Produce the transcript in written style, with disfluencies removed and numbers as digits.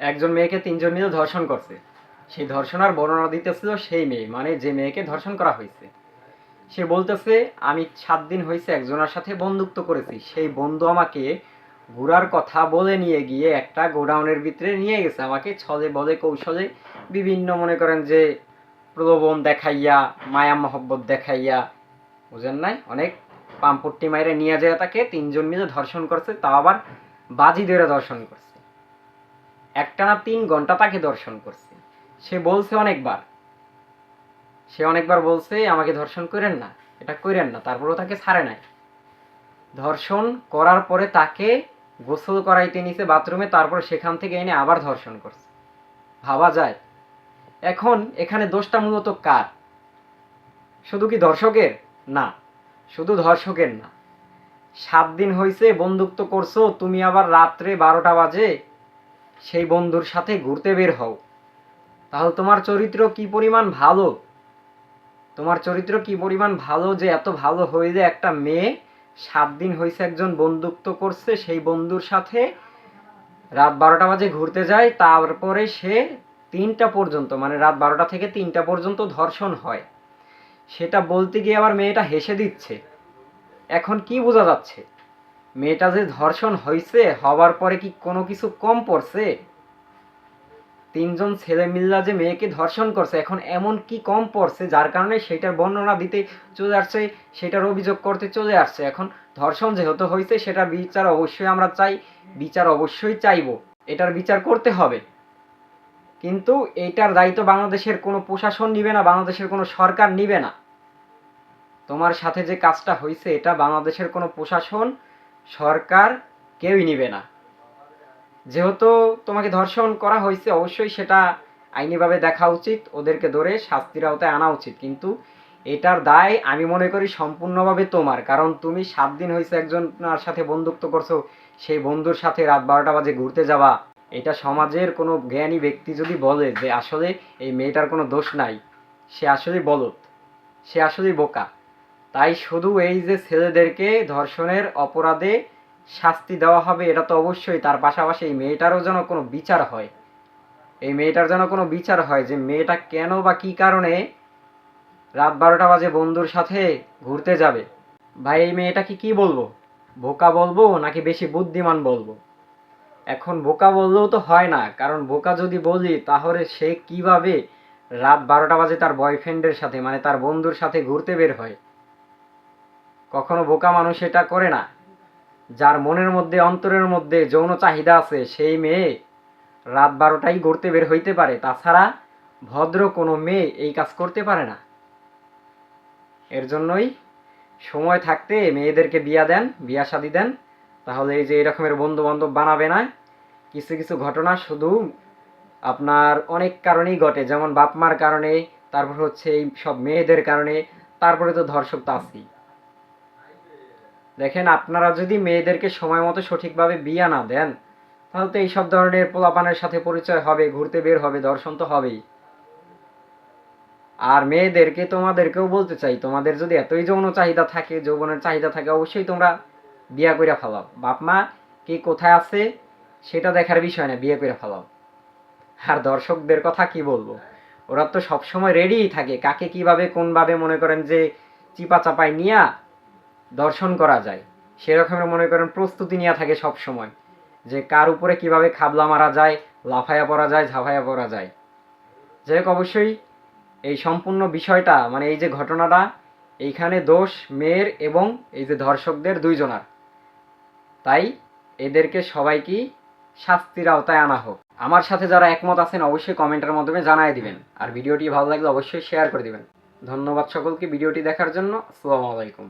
একজন মেয়েকে তিনজন মিলে ধর্ষণ করছে। সেই ধর্ষণের বর্ণনা দিতেছিল সেই মেয়ে, মানে যে মেয়েকে ধর্ষণ করা হয়েছে। সে বলতেছে, আমি 7 দিন হয়েছে একজনের সাথে বন্ধুত্ব করেছি। সেই বন্ধু আমাকে ঘোরার কথা বলে নিয়ে গিয়ে একটা গোডাউনের ভিতরে নিয়ে গেছে, আমাকে ছলে বলে কৌশলে বিভিন্ন মনে করেন যে প্রলোভন দেখাইয়া, মায়া মহব্বত দেখাইয়া, বুঝেন নাই, অনেক পাম্পট্টি মাইরে নিয়ে যায়, তাকে তিনজন মিলে ধর্ষণ করছে, তাও আবার বাজি ধরে ধর্ষণ করছে। একটানা 3 ঘন্টা তাকে ধর্ষণ করছে। সে বলছে অনেকবার বলছে আমাকে ধর্ষণ করেন না, এটা করেন না, তারপরেও তাকে ছাড়ে নাই। ধর্ষণ করার পরে তাকে গোসল করাইতে নিছে বাথরুমে, তারপর সেখান থেকে এনে আবার ধর্ষণ করছে। ভাবা যায়? এখন এখানে দোষটা মূলত কার? শুধু কি ধর্ষকের? না, শুধু ধর্ষকের না। 7 দিন হয়েছে বন্ধুত্ব করছো, তুমি আবার রাত্রে 12টা বাজে সেই বন্ধুর সাথে ঘুরতে বের হও, তাহলে তোমার চরিত্র কি পরিমাণ ভালো? তোমার চরিত্র কি পরিমাণ ভালো যে এত ভালো হয়ে যে একটা মেয়ে 7 দিন হয়েছে একজন বন্ধুত্ব করছে, সেই বন্ধুর সাথে রাত 12টা বাজে ঘুরতে যায়, তারপরে সে 3টা পর্যন্ত, মানে রাত 12টা থেকে 3টা পর্যন্ত ধর্ষণ হয়। সেটা বলতে গিয়ে আবার মেয়েটা হেসে দিচ্ছে। এখন কি বোঝা যাচ্ছে? মেয়েটা যে ধর্ষণ হয়েছে, হওয়ার পরে কি কোনো কিছু কম পড়ছে? 3জন ছেলে মিল্লা যে মেয়েকে ধর্ষণ করছে, এখন এমন কি কম পড়ছে যার কারণে সেটার বর্ণনা দিতে চলে আসছে, সেটার অভিযোগ করতে চলে আসছে। এখন ধর্ষণ যেহেতু হয়েছে, সেটার বিচার অবশ্যই আমরা চাই, বিচার অবশ্যই চাইব, এটার বিচার করতে হবে। কিন্তু এইটার দায়িত্ব বাংলাদেশের কোনো প্রশাসন নিবে না, বাংলাদেশের কোনো সরকার নিবে না। তোমার সাথে যে কাজটা হয়েছে, এটা বাংলাদেশের কোনো প্রশাসন, সরকার কেউই নিবে না। যেহেতু তোমাকে ধর্ষণ করা হয়েছে, অবশ্যই সেটা আইনিভাবে দেখা উচিত, ওদেরকে ধরে শাস্তির আওতায় আনা উচিত। কিন্তু এটার দায় আমি মনে করি সম্পূর্ণভাবে তোমার, কারণ তুমি 7 দিন হয়েছে একজনের সাথে বন্ধুত্ব করছো, সেই বন্ধুর সাথে রাত 12টা বাজে ঘুরতে যাওয়া, এটা সমাজের কোনো জ্ঞানী ব্যক্তি যদি বলে যে আসলে এই মেয়েটার কোনো দোষ নাই, সে আসলে বলদ, সে আসলেই বোকা। তাই শুধু এই যে ছেলেদেরকে ধর্ষণের অপরাধে শাস্তি দেওয়া হবে এটা তো অবশ্যই, তার পাশাপাশি এই মেয়েটারও যেন কোনো বিচার হয়, এই মেয়েটার যেন কোনো বিচার হয় যে মেয়েটা কেন বা কি কারণে রাত 12টা বাজে বন্ধুর সাথে ঘুরতে যাবে। ভাই, এই মেয়েটাকে কি বলবো? বোকা বলবো নাকি বেশি বুদ্ধিমান বলবো? এখন বোকা বললেও তো হয় না, কারণ বোকা যদি বলি তাহলে সে কিভাবে রাত 12টা বাজে তার বয়ফ্রেন্ডের সাথে, মানে তার বন্ধুর সাথে ঘুরতে বের হয়? কখনো বোকা মানুষ এটা করে না। যার মনের মধ্যে, অন্তরের মধ্যে যৌন চাহিদা আছে, সেই মেয়ে রাত 12টায় ঘুরতে বের হইতে পারে, তাছাড়া ভদ্র কোনো মেয়ে এই কাজ করতে পারে না। এর জন্যই সময় থাকতে মেয়েদেরকে বিয়া দেন, বিয়া শাদি দেন, তাহলে এই যে এরকমের বন্ধু বান্ধব বানাবে না। কিছু কিছু ঘটনা শুধু আপনার অনেক কারণেই ঘটে, যেমন বাপ মার কারণে, তারপর হচ্ছে এই সব মেয়েদের কারণে, তারপরে তো ধর্ষক তো আছেই। দেখেন, আপনারা যদি মেয়েদেরকে সময় মতো সঠিকভাবে বিয়া না দেন, তাহলে তো এইসব ধরনের পোলাপানের সাথে পরিচয় হবে, ঘুরতে বের হবে, ধর্ষণ তো হবেই। আর মেয়েদেরকে, তোমাদেরকেও বলতে চাই, তোমাদের যদি এতই যৌন চাহিদা থাকে, যৌবনের চাহিদা থাকে, অবশ্যই তোমরা বিয়া কইরা ফেলাও। বাপ মা কে কোথায় আছে সেটা দেখার বিষয় না, বিয়ে করে ফেলাও। আর দর্শকদের কথা কি বলবো, ওরা তো সবসময় রেডিই থাকে, কাকে কিভাবে কোনভাবে মনে করেন যে চিপা চাপায় নিয়া দর্শন করা যায়, সেরকমের মনে করেন প্রস্তুতি নিয়ে থাকে সব সময়, যে কার উপরে কিভাবে খাবলা মারা যায়, লাফায়া পড়া যায়, ঝাঁপায়া পড়া যায়। যাই হোক, অবশ্যই এই সম্পূর্ণ বিষয়টা, মানে এই যে ঘটনাটা, এইখানে দোষ মেয়ের এবং এই যে ধর্ষকদের দুইজনার। তাই এদেরকে সবাইকে শাস্তির আওতায় আনা হোক। আমার সাথে যারা একমত আছেন অবশ্যই কমেন্টের মাধ্যমে জানাই দিবেন, আর ভিডিওটি ভালো লাগলে অবশ্যই শেয়ার করে দিবেন। ধন্যবাদ সকলকে ভিডিওটি দেখার জন্য। আসসালামু আলাইকুম।